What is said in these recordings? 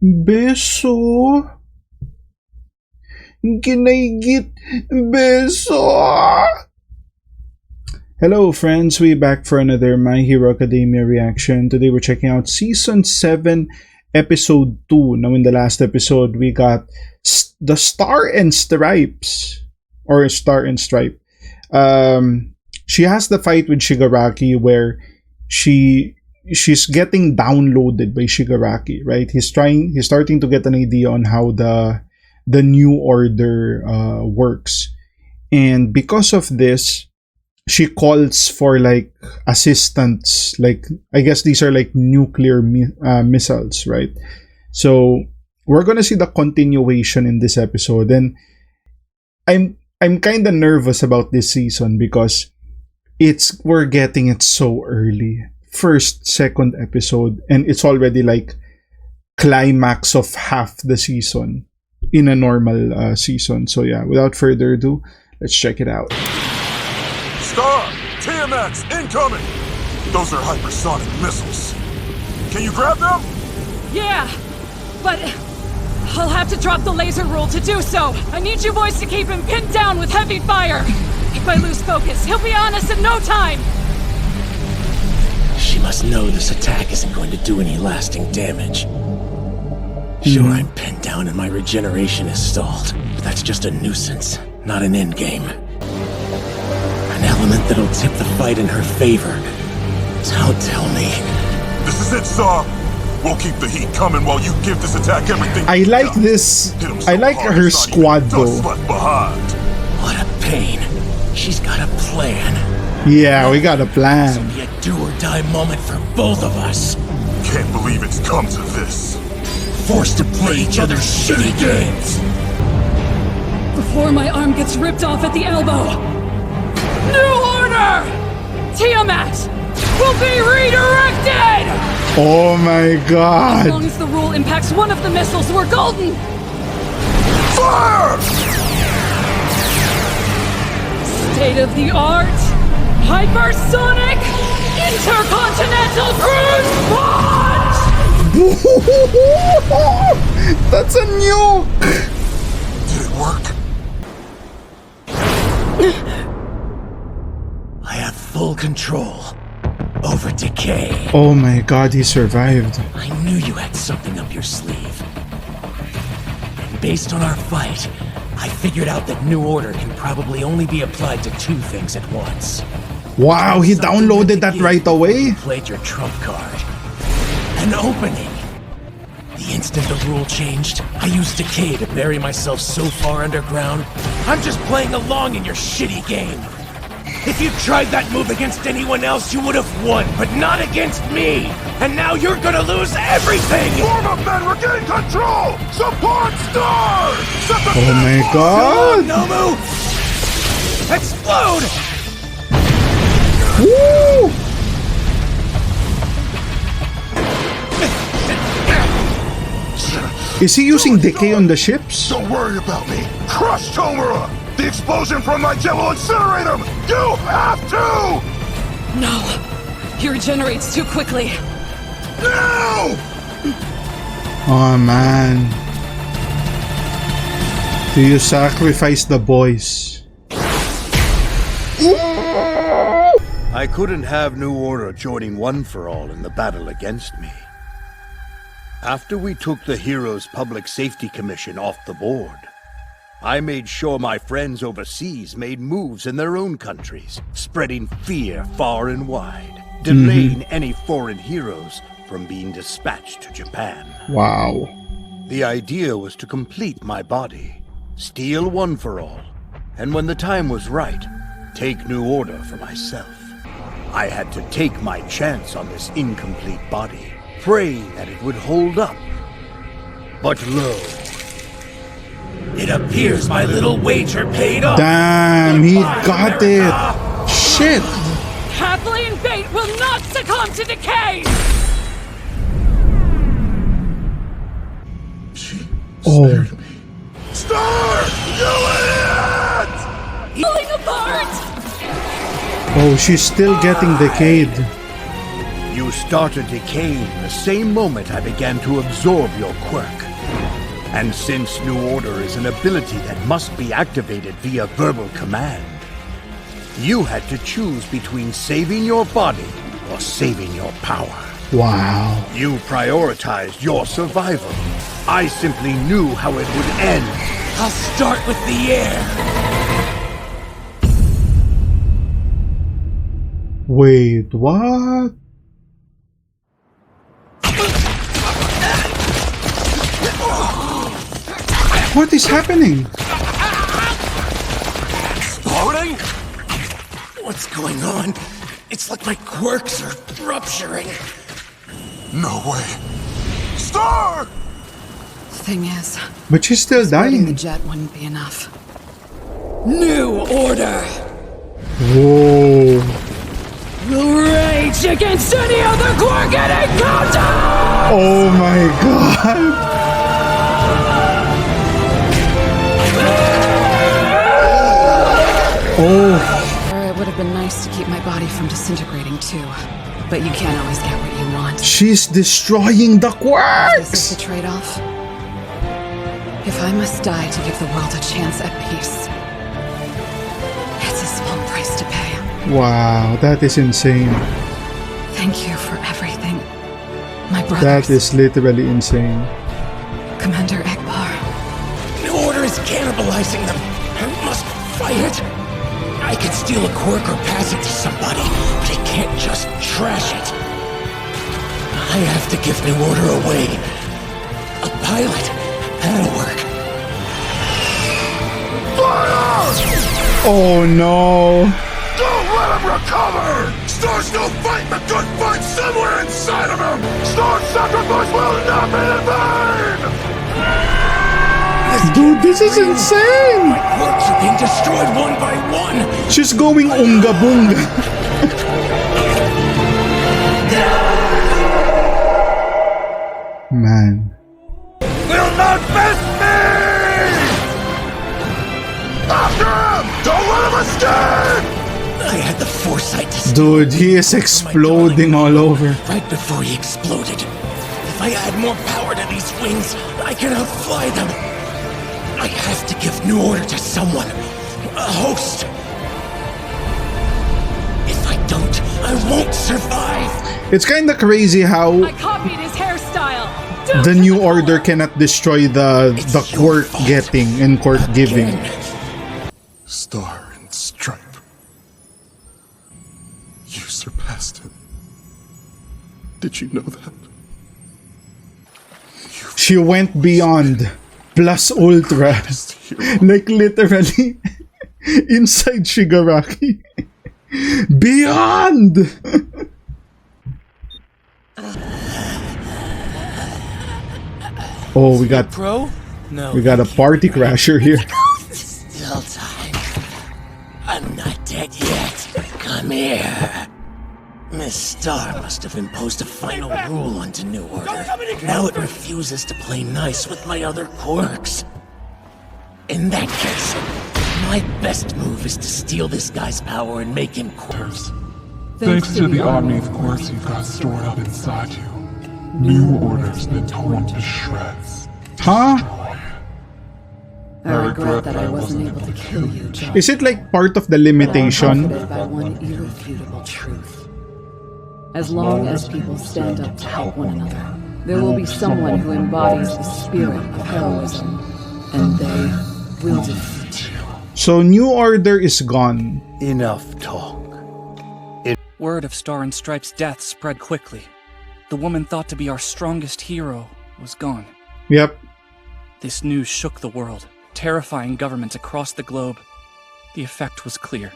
Beso. Ginaygit. Beso. Hello friends, we back for another My Hero Academia reaction. Today we're checking out Season 7, Episode 2. Now in the last episode, we got the Star and Stripes. Or Star and Stripe. She has the fight with Shigaraki where she's getting downloaded by Shigaraki, right? He's starting to get an idea on how the new order works. And because of this, she calls for like assistance, like I guess these are like nuclear missiles, right? So we're gonna see the continuation in this episode, and I'm kind of nervous about this season because we're getting it so early, second episode, and it's already like climax of half the season in a normal season. So yeah, without further ado, let's check it out. Star! TMX! Incoming! Those are hypersonic missiles. Can you grab them? Yeah, but I'll have to drop the laser rule to do so. I need you boys to keep him pinned down with heavy fire. If I lose focus, he'll be on us in no time. She must know this attack isn't going to do any lasting damage. Sure, I'm pinned down and my regeneration is stalled, but that's just a nuisance, not an endgame. An element that'll tip the fight in her favor. Don't tell me. This is it, Star. We'll keep the heat coming while you give this attack everything. I like this. I like her squad though. What a pain. She's got a plan. Yeah, we got a plan. This will be a do-or-die moment for both of us. Can't believe it's come to this. Forced to play each other's shitty games. Before my arm gets ripped off at the elbow. New order! Tiamat will be redirected! Oh my god! As long as the rule impacts one of the missiles, we're golden! Fire! State-of-the-art, hypersonic, intercontinental cruise punch! That's a nuke! Did it work? I have full control over decay. Oh my god, he survived. I knew you had something up your sleeve. And based on our fight, I figured out that New Order can probably only be applied to two things at once. Wow, he downloaded that right away? You played your trump card. An opening. The instant the rule changed, I used decay to bury myself so far underground. I'm just playing along in your shitty game. If you tried that move against anyone else, you would have won, but not against me! And now you're gonna lose everything! Form up, men! Regain control! Support Star! Oh my god! Nomu! Explode! Woo! Is he using decay on the ships? Don't worry about me! Crush Tomura! The explosion from my jet will incinerate him! You have to! No, he regenerates too quickly. No! Oh man. Do you sacrifice the boys? I couldn't have New Order joining One for All in the battle against me. After we took the Heroes Public Safety Commission off the board, I made sure my friends overseas made moves in their own countries, spreading fear far and wide, delaying any foreign heroes from being dispatched to Japan. Wow. The idea was to complete my body, steal One for All, and when the time was right, take New Order for myself. I had to take my chance on this incomplete body, praying that it would hold up. But lo, it appears my little wager paid off. Damn, he got it. Shit. Kathleen Bate will not succumb to decay! She Oh. spared me. Star! You idiot! Falling apart! Oh, she's still getting decayed. You started decaying the same moment I began to absorb your quirk. And since New Order is an ability that must be activated via verbal command, you had to choose between saving your body or saving your power. Wow. You prioritized your survival. I simply knew how it would end. I'll start with the air. Wait, what? What is happening? Exploding? What's going on? It's like my quirks are rupturing. No way. Star! Thing is, But she's still exploding the dying. jet wouldn't be enough. New Order Whoa. will rage against any other quirk it encounters! Oh my god. Oh, It would have been nice to keep my body from disintegrating too. But you can't always get what you want. she's destroying the This is quirks. the trade-off. If I must die to give the world a chance at peace, it's a small price to pay. Wow, that is insane. Thank you for everything, my brothers. That is literally insane. Commander Ekbar. New Order is cannibalizing them. I must fight it. I can steal a quirk or pass it to somebody, but I can't just trash it. I have to give New Order away. A pilot. That'll work. Oh no. Don't let him recover! Star's still fighting the good fight somewhere inside of him! Star's sacrifice will not be in vain! Dude, this is insane. Quirks are being destroyed one by one. She's going unga bunga. Man. Will not miss me! After him! Don't let him escape! I had the foresight to steal Dude, he is exploding all over. right before he exploded. If I add more power to these wings, I can outfly them. I have to give New Order to someone. A host. If I don't, I won't survive. It's kinda crazy how I copied his hairstyle. the New Order cannot destroy the quirk getting and quirk giving. Star and Stripe. You surpassed him. Did you know that? She went beyond plus ultra. Like literally inside Shigaraki. Beyond! Oh, we got Pro? No. a party crasher here. Still time. I'm not dead yet. Come here. Miss Star must have imposed a final rule onto New Order. Now it refuses to play nice with my other quirks. In that case, my best move is to steal this guy's power and make him quirk. Thanks to the army of quirks you've got stored up inside you, New Order's been torn to shreds. Huh? I regret that I wasn't able to kill you, John. Is it like part of the limitation? Comforted by one irrefutable truth. As long as people stand up to help one another, there will be someone who embodies the spirit of heroism, and they will defeat you. So New Order is gone. Enough talk. Word of Star and Stripe's death spread quickly. The woman thought to be our strongest hero was gone. Yep. This news shook the world, terrifying governments across the globe. The effect was clear.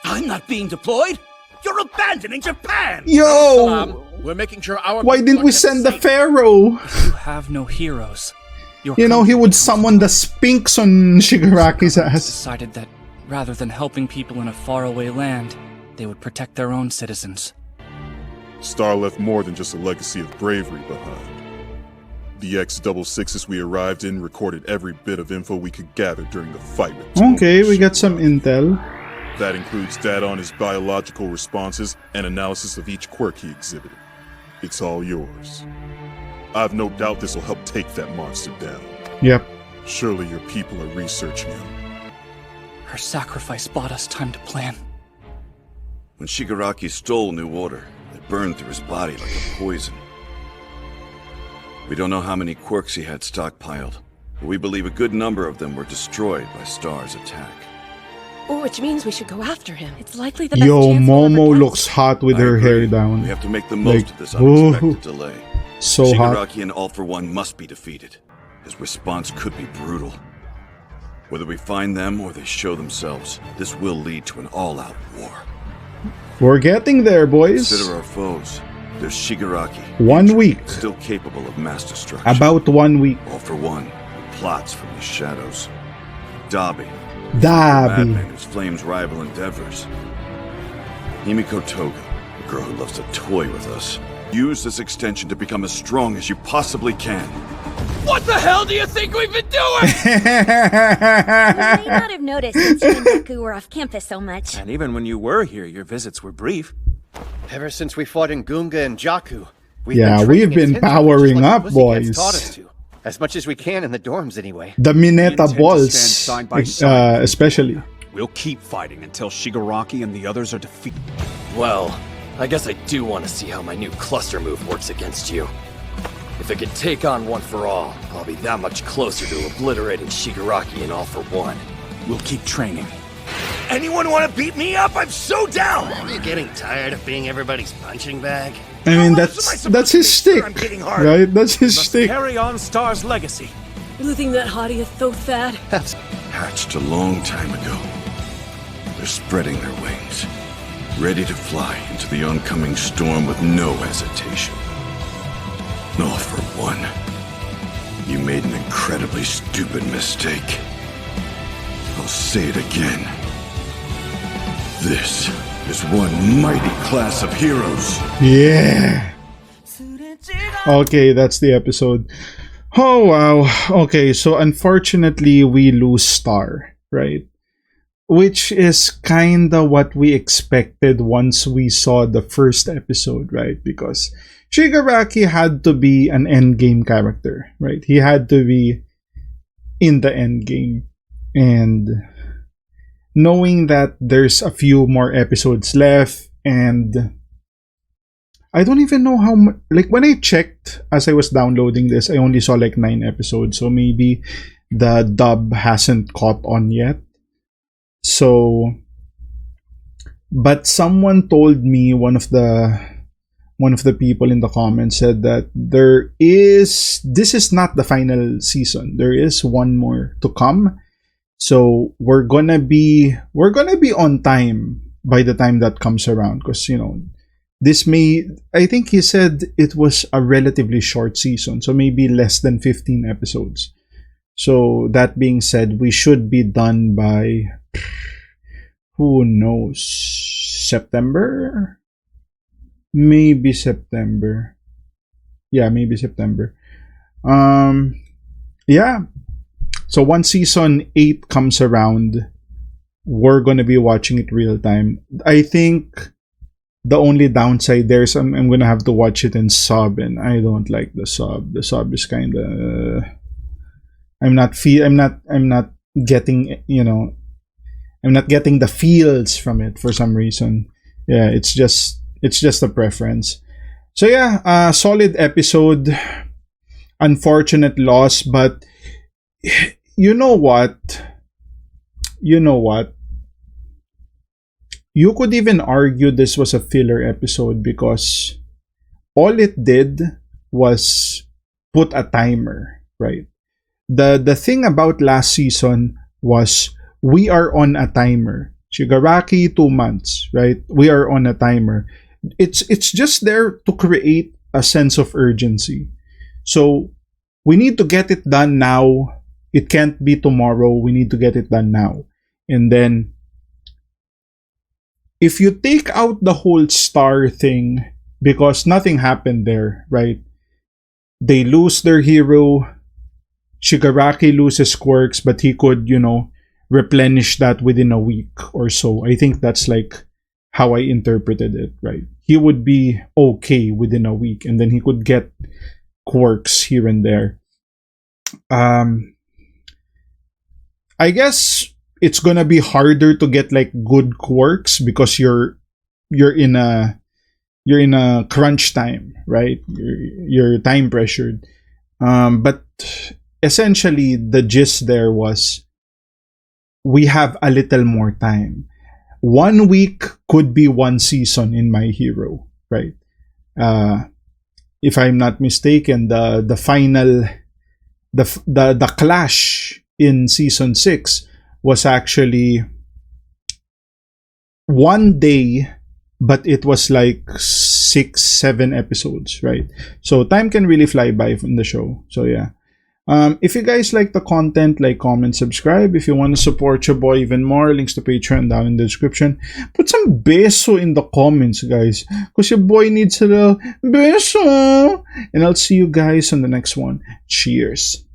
I'm not being deployed. You're abandoning Japan. Yo! We're making sure our Why didn't we send the Pharaoh? You have no heroes. Your You know, he country would becomes summon the Sphinx on Shigaraki's ass. decided that rather than helping people in a faraway land, they would protect their own citizens. Star left more than just a legacy of bravery behind. The X-66s we arrived in recorded every bit of info we could gather during the fight with Okay, we got some intel. That includes data on his biological responses and analysis of each quirk he exhibited. It's all yours. I've no doubt this will help take that monster down. Yep. Surely your people are researching him. Her sacrifice bought us time to plan. When Shigaraki stole New Order, it burned through his body like a poison. We don't know how many quirks he had stockpiled, but we believe a good number of them were destroyed by Star's attack. Which means we should go after him. It's likely the best Yo, chance we'll ever Momo get. looks hot with I her agree. hair down. We have to make the most Like, of this unexpected ooh, delay. so hot. Shigaraki and All for One must be defeated. His response could be brutal. Whether we find them or they show themselves, this will lead to an all-out war. We're getting there, boys. Consider our foes. There's Shigaraki. 1 week. Still capable of mass destruction. About 1 week. All for One, who plots from the shadows. Dabi. Dabi. Madman whose flames rival endeavors. Himiko Toga, the girl who loves to toy with us. Use this extension to become as strong as you possibly can. What the hell do you think we've been doing? You may not have noticed since you and Deku were off campus so much. And even when you were here, your visits were brief. Ever since we fought in Gunga and Jakku, Yeah, we've been powering up, boys. Taught us to. As much as we can in the dorms, anyway. The We Mineta intend to balls, stand side by side. especially. We'll keep fighting until Shigaraki and the others are defeated. Well, I guess I do want to see how my new cluster move works against you. If it can take on One for All, I'll be that much closer to obliterating Shigaraki and All for One. We'll keep training. Anyone want to beat me up? I'm so down! Are you getting tired of being everybody's punching bag? I mean, that's his stick, right? That's his stick. Carry on Star's legacy. Losing that hottie is so sad. Hatched a long time ago. They're spreading their wings, ready to fly into the oncoming storm with no hesitation. All for One, you made an incredibly stupid mistake. I'll say it again. This is one mighty class of heroes. Yeah. Okay, that's the episode. Oh wow. Okay, so unfortunately we lose Star, right? Which is kinda what we expected once we saw the first episode, right? Because Shigaraki had to be an endgame character, right? He had to be in the endgame. And knowing that there's a few more episodes left, and I don't even know how much. Like, when I checked as I was downloading this, I only saw like 9 episodes, so maybe the dub hasn't caught on yet. So, but someone told me, one of the people in the comments said that this is not the final season. There is one more to come. So we're gonna be on time by the time that comes around, because I think he said it was a relatively short season, so maybe less than 15 episodes. So that being said, we should be done by, who knows, September? Maybe September. Yeah, maybe September. Yeah. So once season 8 comes around, we're gonna be watching it real time. I think the only downside there is I'm gonna have to watch it in sub, and I don't like the sub. The sub is kinda I'm not getting I'm not getting the feels from it for some reason. Yeah, it's just a preference. So yeah, solid episode. Unfortunate loss, but you know what? You could even argue this was a filler episode, because all it did was put a timer, right? The thing about last season was we are on a timer. Shigaraki 2 months, right? We are on a timer. It's just there to create a sense of urgency. So we need to get it done now. It can't be tomorrow. We need to get it done now. And then if you take out the whole Star thing, because nothing happened there, right? They lose their hero. Shigaraki loses quirks, but he could, replenish that within a week or so. I think that's like how I interpreted it, right? He would be okay within a week, and then he could get quirks here and there. I guess it's gonna be harder to get like good quirks because you're in a crunch time, right? You're time pressured. But essentially the gist there was we have a little more time. 1 week could be 1 season in My Hero, right? If I'm not mistaken, the final the clash in season 6 was actually 1 day, but it was like 6-7 episodes, right? So time can really fly by in the show. So yeah. If you guys like the content, like, comment, subscribe. If you want to support your boy even more, links to Patreon down in the description. Put some beso in the comments, guys, because your boy needs a little beso. And I'll see you guys on the next one. Cheers.